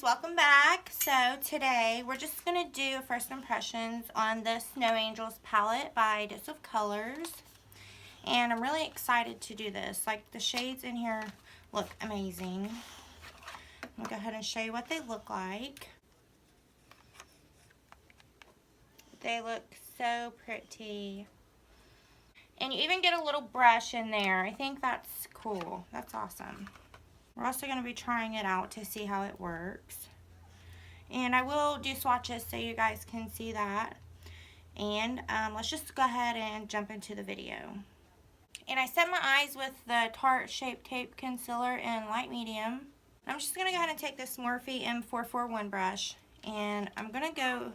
welcome back. So today we're just going to do first impressions on the Snow Angels palette by Dose of Colors. And I'm really excited to do this. Like, the shades in here look amazing. I'm going to go ahead and show you what they look like. They look so pretty. And you even get a little brush in there. I think that's cool. That's awesome. We're also going to be trying it out to see how it works. And I will do swatches so you guys can see that. And let's just go ahead and jump into the video. And I set my eyes with the Tarte Shape Tape Concealer in light medium. I'm just going to go ahead and take this Morphe M441 brush. And I'm going to go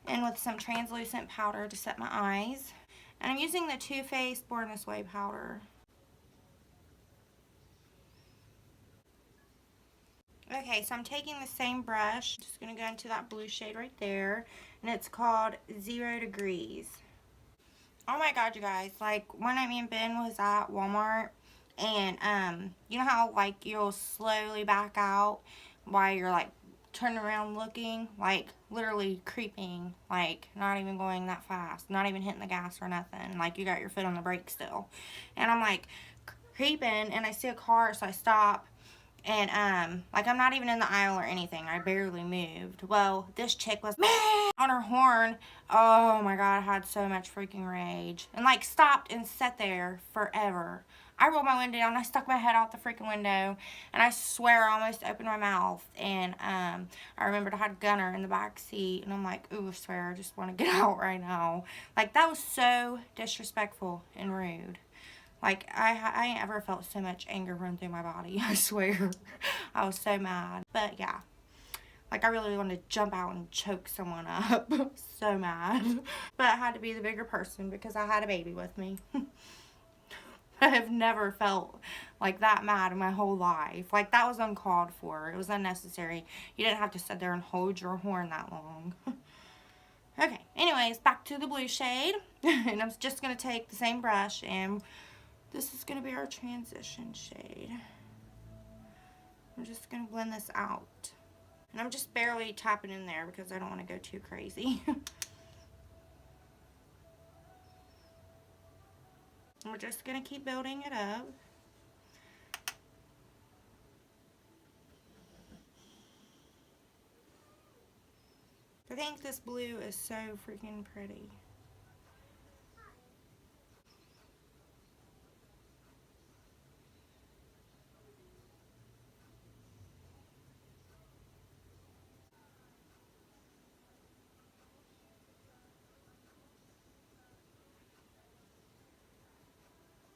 in with some translucent powder to set my eyes. And I'm using the Too Faced Born This Way powder. Okay, so I'm taking the same brush, just going to go into that blue shade right there, and it's called 0 Degrees. Oh my god, you guys, like, one night me and Ben was at Walmart, and, you know how, like, you'll slowly back out while you're, like, turning around looking, like, literally creeping, like, not even going that fast, not even hitting the gas or nothing, like, you got your foot on the brake still, and I'm, like, creeping, and I see a car, so I stop. And, like, I'm not even in the aisle or anything. I barely moved. Well, this chick was on her horn. Oh, my God. I had so much freaking rage. And, like, stopped and sat there forever. I rolled my window down. I stuck my head out the freaking window. And I swear I almost opened my mouth. And, I remembered I had Gunner in the back seat. And I'm like, ooh, I swear, I just want to get out right now. Like, that was so disrespectful and rude. Like, I ain't ever felt so much anger run through my body, I swear. I was so mad. But, yeah. Like, I really wanted to jump out and choke someone up. So mad. But I had to be the bigger person because I had a baby with me. I have never felt like that mad in my whole life. Like, that was uncalled for. It was unnecessary. You didn't have to sit there and hold your horn that long. Okay, anyways, back to the blue shade. And I'm just going to take the same brush and this is going to be our transition shade. I'm just going to blend this out. And I'm just barely tapping in there because I don't want to go too crazy. And we're just going to keep building it up. I think this blue is so freaking pretty.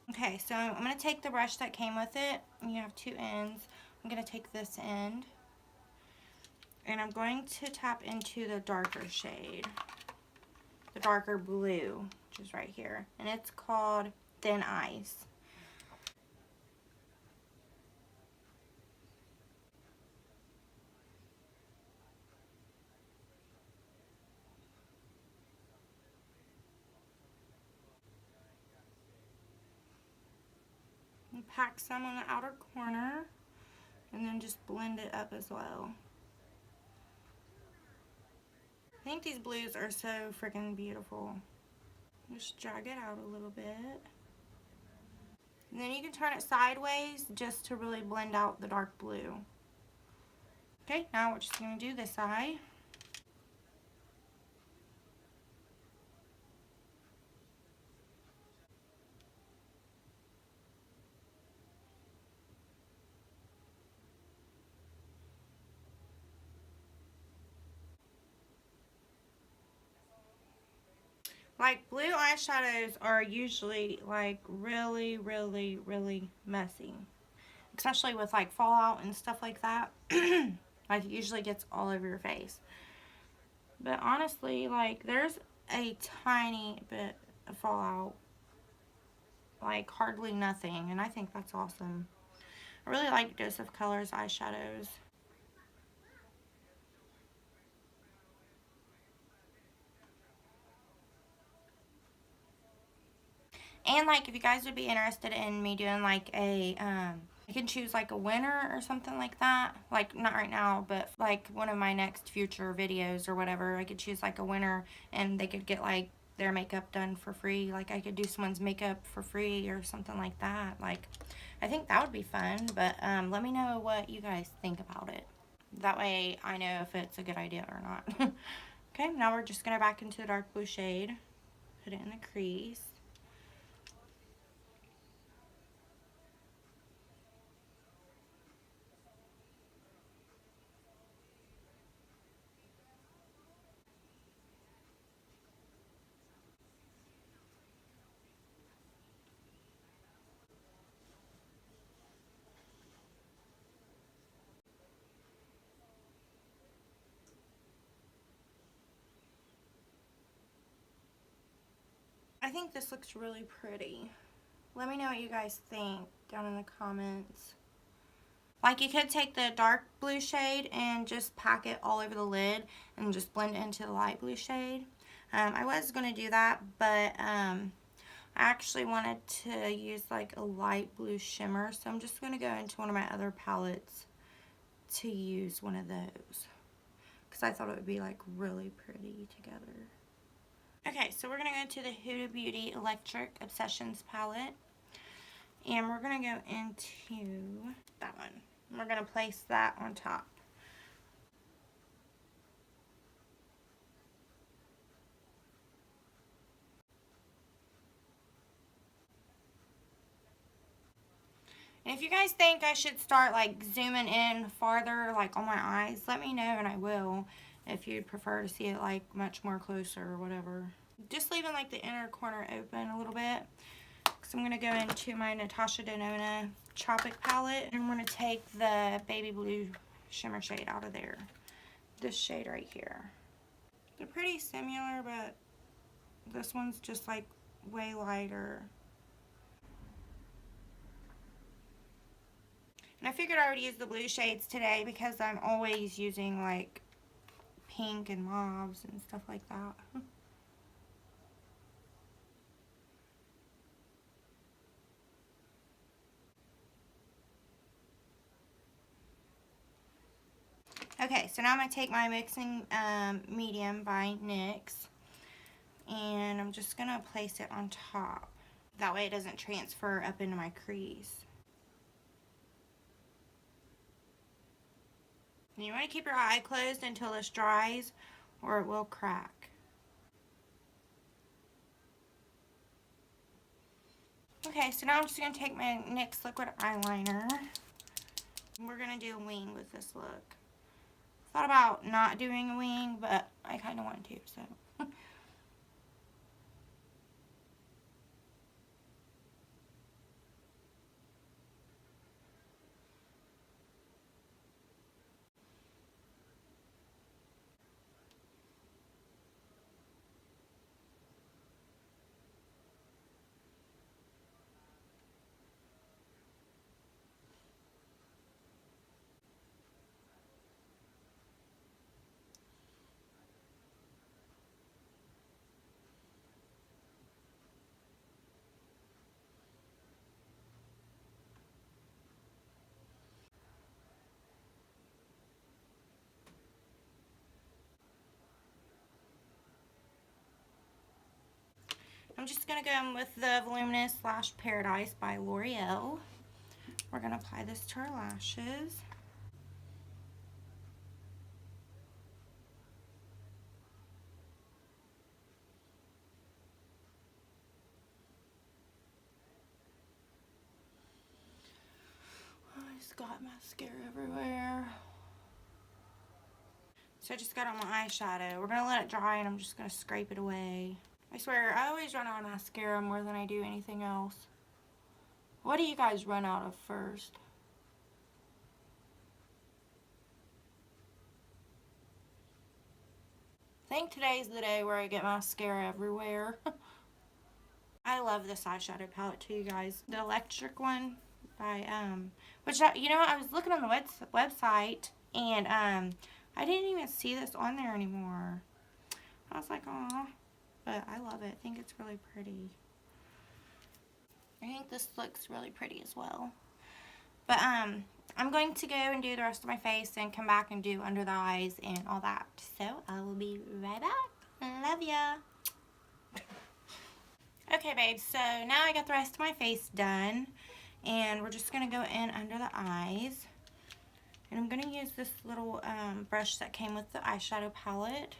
Okay, so I'm going to take the brush that came with it, and you have two ends. I'm going to take this end, and I'm going to tap into the darker shade, the darker blue, which is right here, and it's called Thin Ice. Pack some on the outer corner and then just blend it up as well. I think these blues are so freaking beautiful. Just drag it out a little bit. And then you can turn it sideways just to really blend out the dark blue. Okay, now we're just going to do this eye. Like, blue eyeshadows are usually, like, really, really, really messy. Especially with, like, fallout and stuff like that. Like, it usually gets all over your face. But honestly, like, there's a tiny bit of fallout. Like, hardly nothing. And I think that's awesome. I really like Dose of Colors eyeshadows. And, like, if you guys would be interested in me doing, like, a I can choose like a winner or something like that. Like, not right now, but like one of my next future videos or whatever, I could choose like a winner and they could get like their makeup done for free. Like, I could do someone's makeup for free or something like that. Like, I think that would be fun, but let me know what you guys think about it. That way I know if it's a good idea or not. Okay, now we're just going to back into the dark blue shade. Put it in the crease. I think this looks really pretty. Let me know what you guys think down in the comments. Like, you could take the dark blue shade and just pack it all over the lid and just blend it into the light blue shade. I was going to do that, but I actually wanted to use like a light blue shimmer, so I'm just going to go into one of my other palettes to use one of those because I thought it would be like really pretty together. Okay, so we're going to go into the Huda Beauty Electric Obsessions palette, and we're going to go into that one. We're going to place that on top. And if you guys think I should start like zooming in farther like on my eyes, let me know and I will, if you'd prefer to see it like much more closer or whatever. Just leaving like the inner corner open a little bit, because I'm going to go into my Natasha Denona Tropic palette, and I'm going to take the baby blue shimmer shade out of there. This shade right here. They're pretty similar, but this one's just like way lighter. And I figured I would use the blue shades today because I'm always using like pink and mauves and stuff like that. Okay, so now I'm going to take my Mixing Medium by NYX, and I'm just going to place it on top. That way it doesn't transfer up into my crease. And you want to keep your eye closed until this dries, or it will crack. Okay, so now I'm just going to take my NYX liquid eyeliner. We're going to do a wing with this look. Thought about not doing a wing, but I kind of want to, so. I'm just going to go in with the Voluminous Lash Paradise by L'Oreal. We're going to apply this to our lashes. I just got mascara everywhere. So I just got on my eyeshadow. We're going to let it dry and I'm just going to scrape it away. I swear, I always run out of mascara more than I do anything else. What do you guys run out of first? I think today's the day where I get mascara everywhere. I love this eyeshadow palette too, you guys. The electric one by, which, you know, I was looking on the website and, I didn't even see this on there anymore. I was like, aw. But I love it. I think it's really pretty. I think this looks really pretty as well. But I'm going to go and do the rest of my face and come back and do under the eyes and all that. So I will be right back. Love ya. Okay, babes, so now I got the rest of my face done, and we're just going to go in under the eyes. And I'm going to use this little brush that came with the eyeshadow palette.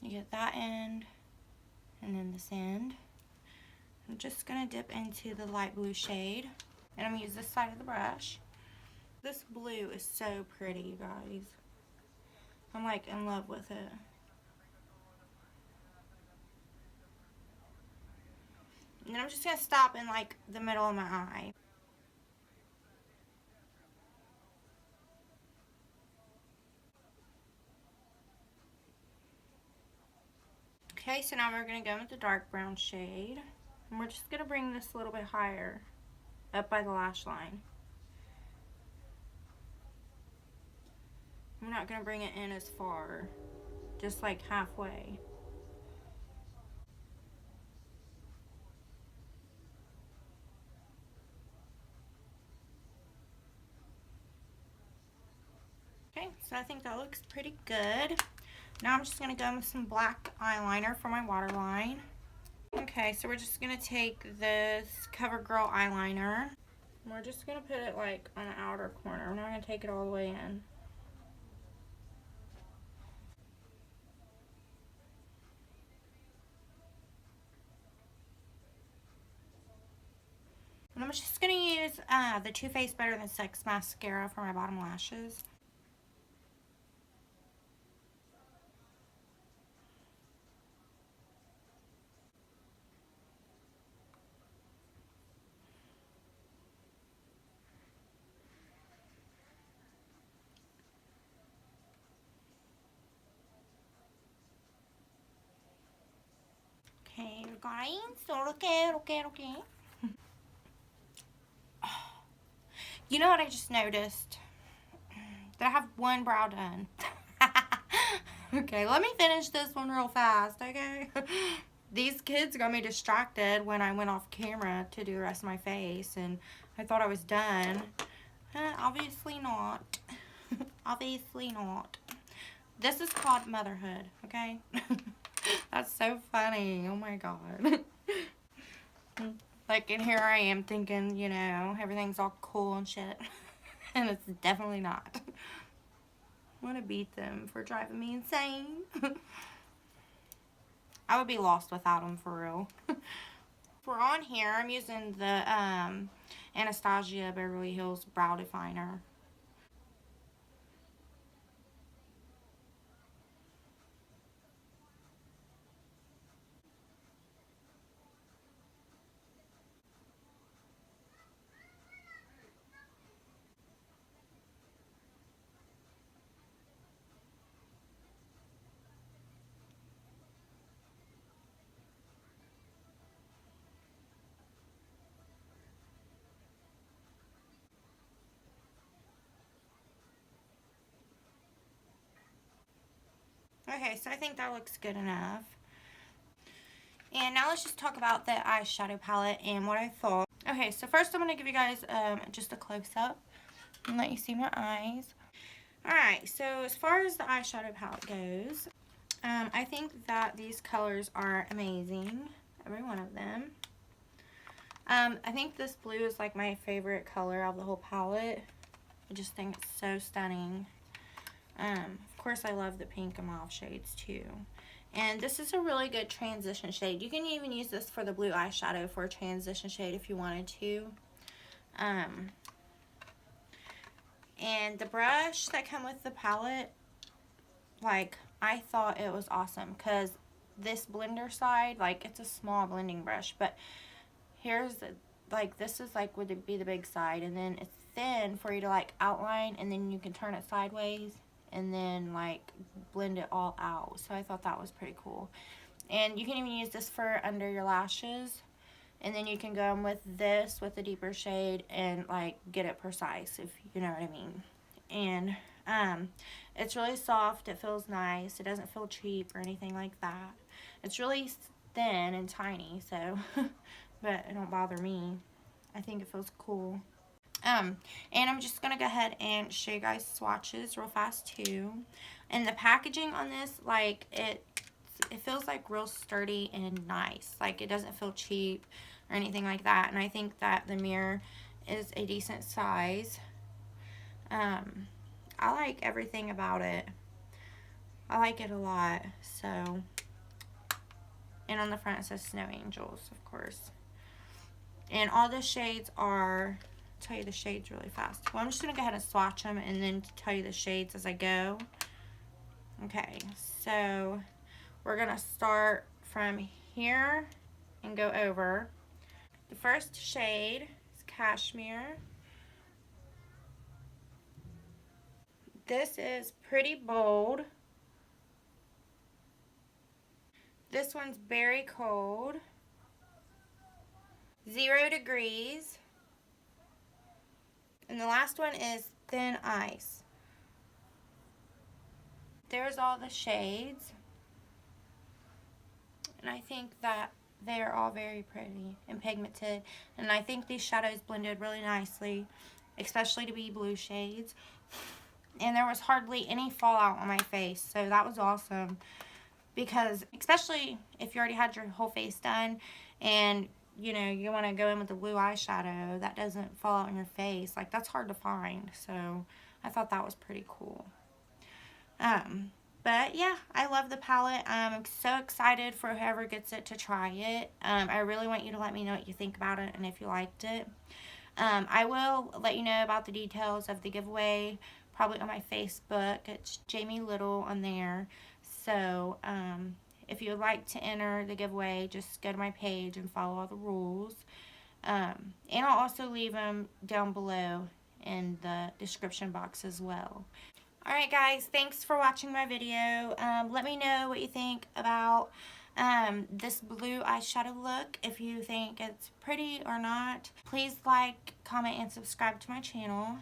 You get that end, and then this end. I'm just going to dip into the light blue shade, and I'm going to use this side of the brush. This blue is so pretty, you guys. I'm like in love with it. And then I'm just going to stop in like the middle of my eye. Okay, so now we're going to go with the dark brown shade. And we're just going to bring this a little bit higher, up by the lash line. I'm not going to bring it in as far, just like halfway. Okay, so I think that looks pretty good. Now I'm just going to go with some black eyeliner for my waterline. Okay, so we're just going to take this CoverGirl eyeliner. And we're just going to put it like on the outer corner. We're not going to take it all the way in. And I'm just going to use the Too Faced Better Than Sex mascara for my bottom lashes. Okay, guys, so okay. You know what I just noticed? That I have one brow done. Okay, let me finish this one real fast, okay? These kids got me distracted when I went off camera to do the rest of my face, and I thought I was done. Obviously not. Obviously not. This is called motherhood, okay? That's so funny. Oh my god. Like, and here I am thinking, you know, everything's all cool and shit. And it's definitely not. I want to beat them for driving me insane. I would be lost without them, for real. For on here, I'm using the Anastasia Beverly Hills Brow Definer. Okay, so I think that looks good enough. And now let's just talk about the eyeshadow palette and what I thought. Okay, so first I'm going to give you guys just a close-up and let you see my eyes. Alright, so as far as the eyeshadow palette goes, I think that these colors are amazing. Every one of them. I think this blue is like my favorite color of the whole palette. I just think it's so stunning. Of course, I love the pink and mauve shades too. And this is a really good transition shade. You can even use this for the blue eyeshadow for a transition shade if you wanted to. And the brush that come with the palette, like, I thought it was awesome. Because this blender side, like, it's a small blending brush. But here's, like, this is, like, would be the big side. And then it's thin for you to, like, outline. And then you can turn it sideways. And then like blend it all out. So I thought that was pretty cool. And you can even use this for under your lashes, and then you can go in with this with a deeper shade and like get it precise, if you know what I mean. And it's really soft, it feels nice, it doesn't feel cheap or anything like that. It's really thin and tiny, so but it don't bother me. I think it feels cool. And I'm just going to go ahead and show you guys swatches real fast too. And the packaging on this, like, it feels like real sturdy and nice. Like, it doesn't feel cheap or anything like that. And I think that the mirror is a decent size. I like everything about it. I like it a lot. So, and on the front it says Snow Angels, of course. And all the shades are, I'll tell you the shades really fast. Well, I'm just going to go ahead and swatch them and then tell you the shades as I go. Okay, so we're going to start from here and go over. The first shade is Cashmere. This is Pretty Bold. This one's Berry Cold. 0 Degrees. And the last one is Thin Ice. There's all the shades. And I think that they're all very pretty and pigmented. And I think these shadows blended really nicely, especially to be blue shades. And there was hardly any fallout on my face, so that was awesome. Because especially if you already had your whole face done and you know you want to go in with the blue eyeshadow that doesn't fall out on your face, like, that's hard to find. So I thought that was pretty cool. But yeah, I love the palette. I'm so excited for whoever gets it to try it. I really want you to let me know what you think about it and if you liked it. I will let you know about the details of the giveaway probably on my Facebook. It's Jamie Little on there. So if you would like to enter the giveaway, just go to my page and follow all the rules. And I'll also leave them down below in the description box as well. Alright guys, thanks for watching my video. Let me know what you think about this blue eyeshadow look, if you think it's pretty or not. Please like, comment, and subscribe to my channel.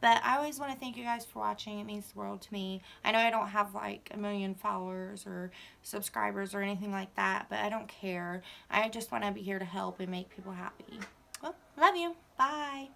But I always want to thank you guys for watching. It means the world to me. I know I don't have like 1 million followers or subscribers or anything like that, but I don't care. I just want to be here to help and make people happy. Well, love you. Bye.